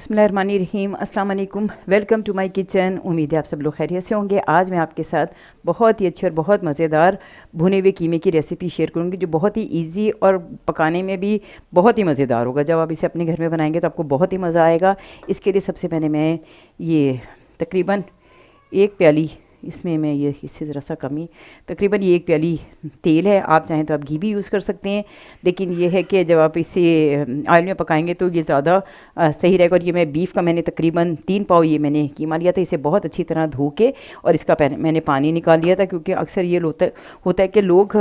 बिस्मिल्लाहिर्रहमानिर्रहीम, अस्सलाम वालेकुम। Welcome to my kitchen. उम्मीद है आप सब लोग खैरियत से होंगे। आज मैं आपके साथ बहुत ही अच्छी और बहुत मज़ेदार भुने हुए कीमे की रेसिपी शेयर करूंगी, जो बहुत ही इजी और पकाने में भी बहुत ही मज़ेदार होगा। जब आप इसे अपने घर में बनाएंगे तो आपको बहुत ही मज़ा आएगा। इसके लिए सबसे पहले मैं ये तकरीबन एक प्याली, इसमें मैं ये इससे ज़रा सा कमी, तकरीबन ये एक प्याली तेल है। आप चाहें तो आप घी भी यूज़ कर सकते हैं, लेकिन ये है कि जब आप इसे ऑयल में पकाएंगे तो ये ज़्यादा सही रहेगा। और ये मैं बीफ का मैंने तकरीबन 3 पाव ये मैंने कीमा लिया था। इसे बहुत अच्छी तरह धो के और इसका मैंने पानी निकाल लिया था, क्योंकि अक्सर ये होता है कि लोग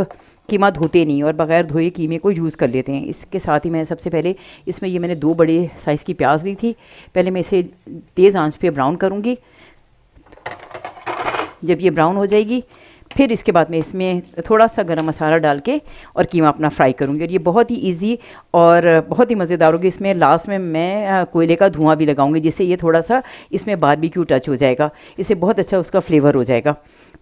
कीमा धोते नहीं और बग़ैर धोए कीमे को यूज़ कर लेते हैं। इसके साथ ही मैं सबसे पहले इसमें ये मैंने 2 बड़े साइज़ की प्याज ली थी। पहले मैं इसे तेज़ आंच पे ब्राउन करूँगी। जब ये ब्राउन हो जाएगी फिर इसके बाद मैं इसमें थोड़ा सा गरम मसाला डाल के और कीमा अपना फ्राई करूँगी। और ये बहुत ही इजी और बहुत ही मज़ेदार होगी। इसमें लास्ट में मैं कोयले का धुआं भी लगाऊंगी, जिससे ये थोड़ा सा इसमें बारबेक्यू टच हो जाएगा। इससे बहुत अच्छा उसका फ्लेवर हो जाएगा।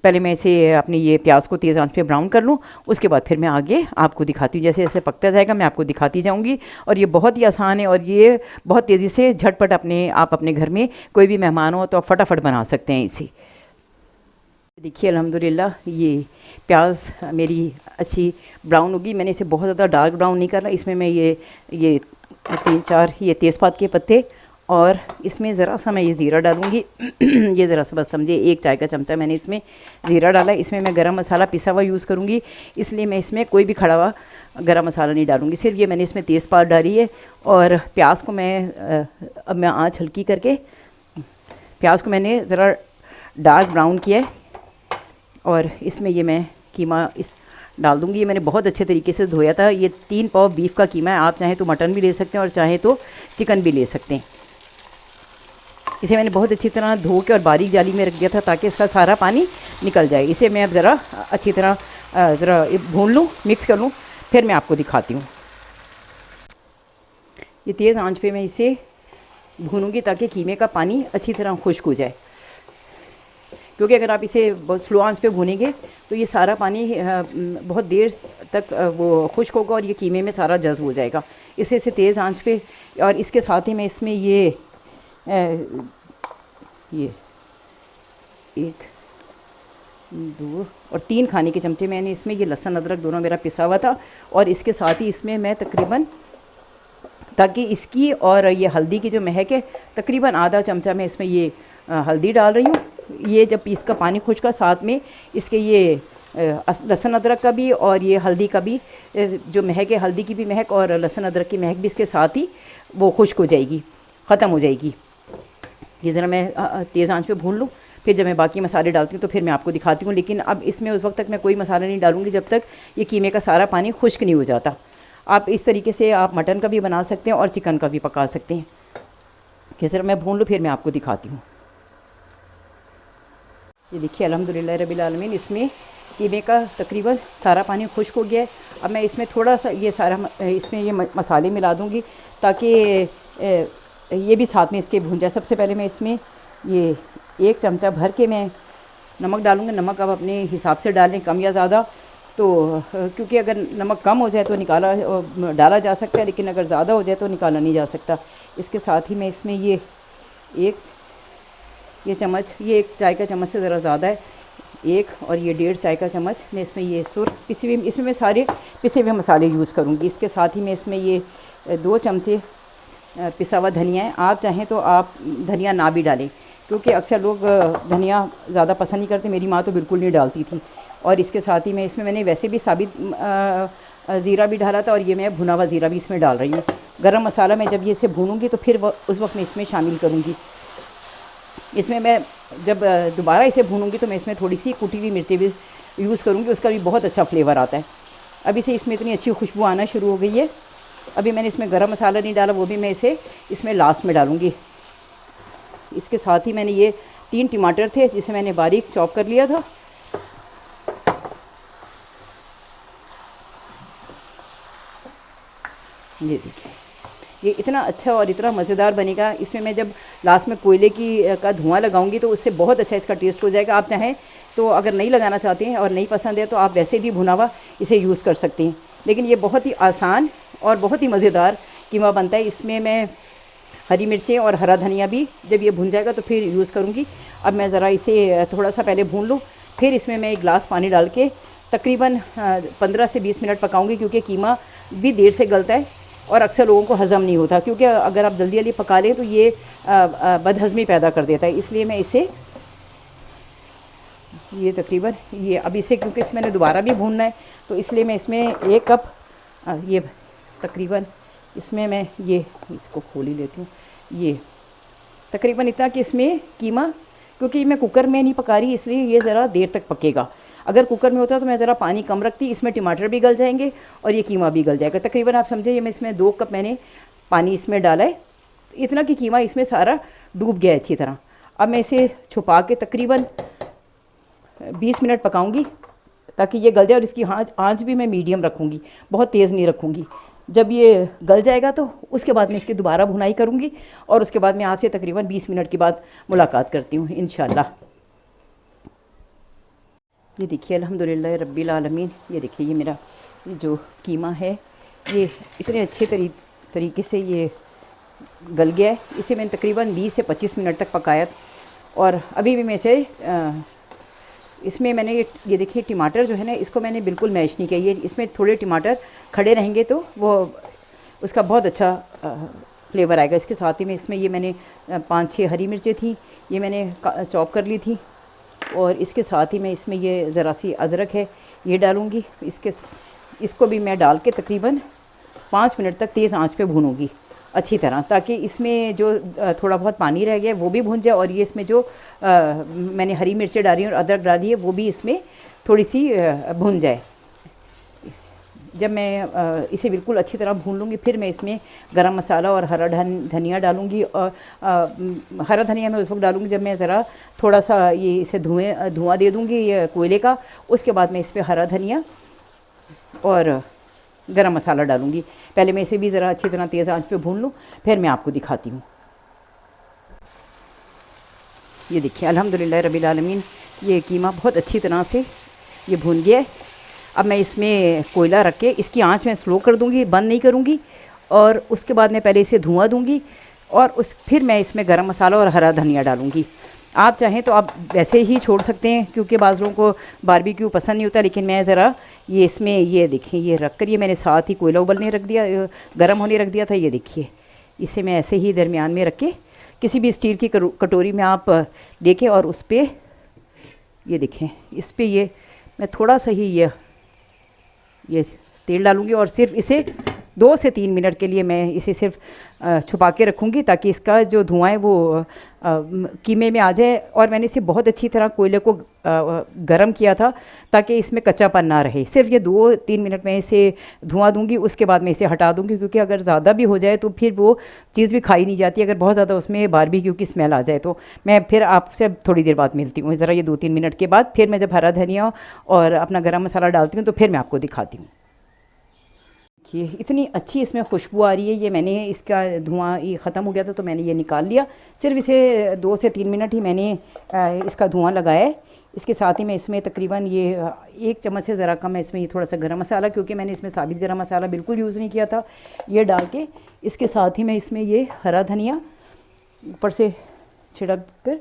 पहले मैं इसे अपनी ये प्याज को तेज़ आंच पे ब्राउन कर लूँ, उसके बाद फिर मैं आगे आपको दिखाती हूँ। जैसे जैसे पकता जाएगा मैं आपको दिखाती जाऊँगी। और ये बहुत ही आसान है और ये बहुत तेज़ी से झटपट आप अपने घर में कोई भी मेहमान हो तो आप फटाफट बना सकते हैं इसे। देखिए अल्हम्दुलिल्लाह ये प्याज मेरी अच्छी ब्राउन होगी। मैंने इसे बहुत ज़्यादा डार्क ब्राउन नहीं करना। इसमें मैं ये 3-4 ये तेज़पात के पत्ते और इसमें ज़रा सा मैं ये ज़ीरा डालूँगी। ये ज़रा सा बस समझिए 1 चाय का चमचा मैंने इसमें ज़ीरा डाला। इसमें मैं गरम मसाला पिसा हुआ यूज़ करूँगी, इसलिए मैं इसमें कोई भी खड़ा हुआ गरम मसाला नहीं डालूँगी। सिर्फ ये मैंने इसमें तेज़पात डाली है। और प्याज को अब मैं आँच हल्की करके प्याज को मैंने ज़रा डार्क ब्राउन किया है और इसमें ये मैं कीमा डाल दूँगी। ये मैंने बहुत अच्छे तरीके से धोया था। ये 3 पाव बीफ का कीमा है। आप चाहें तो मटन भी ले सकते हैं और चाहें तो चिकन भी ले सकते हैं। इसे मैंने बहुत अच्छी तरह धो के और बारीक जाली में रख दिया था ताकि इसका सारा पानी निकल जाए। इसे मैं अब ज़रा अच्छी तरह ज़रा भून लूँ, मिक्स कर लूँ, फिर मैं आपको दिखाती हूँ। ये तेज़ आंच पे मैं इसे भूनूँगी ताकि कीमे का पानी अच्छी तरह खुश्क हो जाए, क्योंकि अगर आप इसे बहुत स्लो आंच पे भूनेंगे तो ये सारा पानी बहुत देर तक वो खुश्क होगा और ये कीमे में सारा जज्ब हो जाएगा। इसे तेज़ आंच पे। और इसके साथ ही मैं इसमें ये 1, 2 और 3 खाने के चमचे मैंने इसमें ये लहसुन अदरक दोनों मेरा पिसा हुआ था। और इसके साथ ही इसमें मैं तकरीबन, ताकि इसकी और ये हल्दी की जो महक है, तकरीबन आधा चमचा मैं इसमें ये हल्दी डाल रही हूँ। ये जब इसका पानी खुश्क का साथ में इसके ये लहसुन अदरक का भी और ये हल्दी का भी जो महक है, हल्दी की भी महक और लहसुन अदरक की महक भी इसके साथ ही वो खुश्क हो जाएगी, ख़त्म हो जाएगी। ये ज़रा मैं तेज़ आंच पे भून लूँ, फिर जब मैं बाकी मसाले डालती हूँ तो फिर मैं आपको दिखाती हूँ। लेकिन अब इसमें उस वक्त तक मैं कोई मसाला नहीं डालूँगी जब तक ये कीमे का सारा पानी खुश्क नहीं हो जाता। आप इस तरीके से आप मटन का भी बना सकते हैं और चिकन का भी पका सकते हैं। कि ज़रा मैं भून लूँ, फिर मैं आपको दिखाती हूँ। ये देखिए अल्हम्दुलिल्लाह रब्बिल आलमीन, इसमें कीमे का तकरीबन सारा पानी खुश्क हो गया है। अब मैं इसमें थोड़ा सा ये सारा इसमें ये मसाले मिला दूँगी ताकि ये भी साथ में इसके भून जाए। सबसे पहले मैं इसमें ये 1 चमचा भर के मैं नमक डालूँगी। नमक आप अपने हिसाब से डालें, कम या ज़्यादा। तो क्योंकि अगर नमक कम हो जाए तो डाला जा सकता है, लेकिन अगर ज़्यादा हो जाए तो निकाला नहीं जा सकता। इसके साथ ही मैं इसमें ये 1 चम्मच, ये 1 चाय का चम्मच से ज़रा ज़्यादा है, 1 और ये 1.5 चाय का चम्मच मैं इसमें ये पिसी हुई, इसमें मैं सारे पिसे हुए मसाले यूज़ करूँगी। इसके साथ ही मैं इसमें ये 2 चमचे पिसा हुआ धनिया है। आप चाहें तो आप धनिया ना भी डालें, क्योंकि अक्सर लोग धनिया ज़्यादा पसंद नहीं करते। मेरी माँ तो बिल्कुल नहीं डालती थी। और इसके साथ ही मैं इसमें मैंने वैसे भी साबित ज़ीरा भी डाला था और ये मैं भुना हुआ ज़ीरा भी इसमें डाल रही हूँ। गरम मसाला मैं जब ये इसे भूनूँगी तो फिर उस वक्त मैं इसमें शामिल करूँगी। इसमें मैं जब दोबारा इसे भूनूँगी तो मैं इसमें थोड़ी सी कुटी हुई मिर्ची भी यूज़ करूँगी, उसका भी बहुत अच्छा फ्लेवर आता है। अभी से इसमें इतनी अच्छी खुशबू आना शुरू हो गई है। अभी मैंने इसमें गरम मसाला नहीं डाला, वो भी मैं इसमें लास्ट में डालूँगी। इसके साथ ही मैंने ये 3 टमाटर थे जिसे मैंने बारीक चॉप कर लिया था। ये देखिए, ये इतना अच्छा और इतना मज़ेदार बनेगा। इसमें मैं जब लास्ट में कोयले का धुआं लगाऊंगी तो उससे बहुत अच्छा इसका टेस्ट हो जाएगा। आप चाहें तो अगर नहीं लगाना चाहते हैं और नहीं पसंद है तो आप वैसे भी भुना हुआ इसे यूज़ कर सकते हैं। लेकिन ये बहुत ही आसान और बहुत ही मज़ेदार कीमा बनता है। इसमें मैं हरी मिर्चें और हरा धनिया भी जब ये भुन जाएगा तो फिर यूज़ करूँगी। अब मैं ज़रा इसे थोड़ा सा पहले भून लूँ, फिर इसमें मैं 1 गिलास पानी डाल के तकरीबन 15 से 20 मिनट पकाऊंगी, क्योंकि कीमा भी देर से गलता है और अक्सर लोगों को हज़म नहीं होता, क्योंकि अगर आप जल्दी जल्दी पका लें तो ये बदहज़मी पैदा कर देता है। इसलिए मैं इसे ये तकरीबन ये अब इसे, क्योंकि इसमें मैंने दोबारा भी भूनना है, तो इसलिए मैं इसमें 1 कप ये तकरीबन इसमें मैं ये इसको खोल ही लेती हूँ। ये तकरीबन इतना कि इसमें कीमा, क्योंकि मैं कुकर में नहीं पका रही इसलिए ये ज़रा देर तक पकेगा। अगर कुकर में होता तो मैं ज़रा पानी कम रखती, इसमें टमाटर भी गल जाएंगे और ये कीमा भी गल जाएगा। तकरीबन आप समझे ये मैं इसमें 2 कप मैंने पानी इसमें डाला है, इतना कि कीमा इसमें सारा डूब गया अच्छी तरह। अब मैं इसे छुपा के तकरीबन 20 मिनट पकाऊंगी ताकि ये गल जाए, और इसकी आँच भी मैं मीडियम रखूँगी, बहुत तेज़ नहीं रखूँगी। जब ये गल जाएगा तो उसके बाद मैं इसकी दोबारा भुनाई करूँगी और उसके बाद मैं आपसे तकरीबन 20 मिनट के बाद मुलाकात करती हूँ इंशाल्लाह। ये देखिए अल्हम्दुलिल्लाह रब्बिल आलमीन, ये देखिए ये मेरा ये जो कीमा है ये इतने अच्छे तरीके से ये गल गया है। इसे मैंने तकरीबन 20 से 25 मिनट तक पकाया और अभी भी मैं इसे इसमें मैंने ये देखिए टमाटर जो है ना, इसको मैंने बिल्कुल मैश नहीं किया। ये इसमें थोड़े टमाटर खड़े रहेंगे तो वो उसका बहुत अच्छा फ्लेवर आएगा। इसके साथ ही में इसमें ये मैंने 5-6 हरी मिर्चें थी, ये मैंने चॉप कर ली थी, और इसके साथ ही मैं इसमें ये ज़रा सी अदरक है ये डालूँगी। इसको भी मैं डाल के तकरीबन 5 मिनट तक तेज़ आंच पे भूनूँगी अच्छी तरह, ताकि इसमें जो थोड़ा बहुत पानी रह गया है वो भी भुन जाए, और ये इसमें जो मैंने हरी मिर्चें डाली और अदरक डाली है वो भी इसमें थोड़ी सी भुन जाए। जब मैं इसे बिल्कुल अच्छी तरह भून लूँगी फिर मैं इसमें गरम मसाला और हरा धनिया डालूँगी। और हरा धनिया मैं उस वक्त डालूँगी जब मैं ज़रा थोड़ा सा ये इसे धुआं दे दूँगी ये कोयले का। उसके बाद मैं इस पर हरा धनिया और गरम मसाला डालूँगी। पहले मैं इसे भी ज़रा अच्छी तरह तेज़ आंच पे भून लूँ, फिर मैं आपको दिखाती हूँ। ये देखिए अल्हम्दुलिल्लाह रब्बिल आलमीन, ये कीमा बहुत अच्छी तरह से ये भून गया है। अब मैं इसमें कोयला रख के इसकी आंच मैं स्लो कर दूँगी, बंद नहीं करूँगी, और उसके बाद मैं पहले इसे धुआं दूँगी और फिर मैं इसमें गरम मसाला और हरा धनिया डालूँगी। आप चाहें तो आप वैसे ही छोड़ सकते हैं, क्योंकि बाज़ लोगों को बारबेक्यू पसंद नहीं होता, लेकिन मैं ज़रा ये इसमें ये देखिए ये रख कर, ये मैंने साथ ही कोयला उबलने रख दिया, गर्म होने रख दिया था। ये देखिए इसे मैं ऐसे ही दरमियान में रख के किसी भी स्टील की कटोरी में आप लेके और उस पर ये देखें इस पर ये मैं थोड़ा सा ही ये तेल डालूँगी और सिर्फ इसे 2 से 3 मिनट के लिए मैं इसे सिर्फ छुपा के रखूँगी, ताकि इसका जो धुआं है वो कीमे में आ जाए। और मैंने इसे बहुत अच्छी तरह कोयले को गरम किया था ताकि इसमें कच्चापन ना रहे। सिर्फ ये 2-3 मिनट में इसे धुआं दूँगी, उसके बाद मैं इसे हटा दूँगी, क्योंकि अगर ज़्यादा भी हो जाए तो फिर वो चीज़ भी खाई नहीं जाती। अगर बहुत ज़्यादा उसमें बारबेक्यू की स्मेल आ जाए तो मैं फिर आपसे थोड़ी देर बाद मिलती हूँ। ज़रा ये 2-3 मिनट के बाद फिर मैं जब हरा धनिया और अपना गरम मसाला डालती हूँ तो फिर मैं आपको दिखाती हूँ। ये इतनी अच्छी इसमें खुशबू आ रही है। ये मैंने इसका धुआं ये ख़त्म हो गया था तो मैंने ये निकाल लिया। सिर्फ इसे 2 से 3 मिनट ही मैंने इसका धुआं लगाया है। इसके साथ ही मैं इसमें तकरीबन ये 1 चम्मच से ज़रा कम है इसमें ये थोड़ा सा गरम मसाला, क्योंकि मैंने इसमें साबित गरम मसाला बिल्कुल यूज़ नहीं किया था, ये डाल के इसके साथ ही मैं इसमें ये हरा धनिया ऊपर से छिड़क कर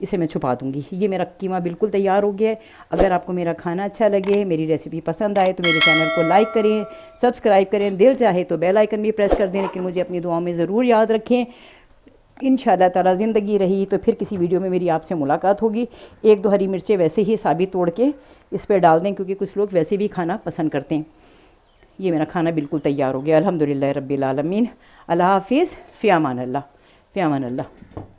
इसे मैं छुपा दूँगी। ये मेरा कीमा बिल्कुल तैयार हो गया है। अगर आपको मेरा खाना अच्छा लगे, मेरी रेसिपी पसंद आए तो मेरे चैनल को लाइक करें, सब्सक्राइब करें, दिल चाहे तो बेल आइकन भी प्रेस कर दें। लेकिन मुझे अपनी दुआओं में ज़रूर याद रखें। इंशाल्लाह ताला ज़िंदगी रही तो फिर किसी वीडियो में मेरी आपसे मुलाकात होगी। 1-2 हरी मिर्चें वैसे ही साबित तोड़ के इस पर डाल दें, क्योंकि कुछ लोग वैसे भी खाना पसंद करते हैं। ये मेरा खाना बिल्कुल तैयार हो गया अल्हम्दुलिल्लाह रब्बिल आलमीन। अल्लाह हाफिज़, फ़ी अमान अल्लाह, फ़ी अमान अल्लाह।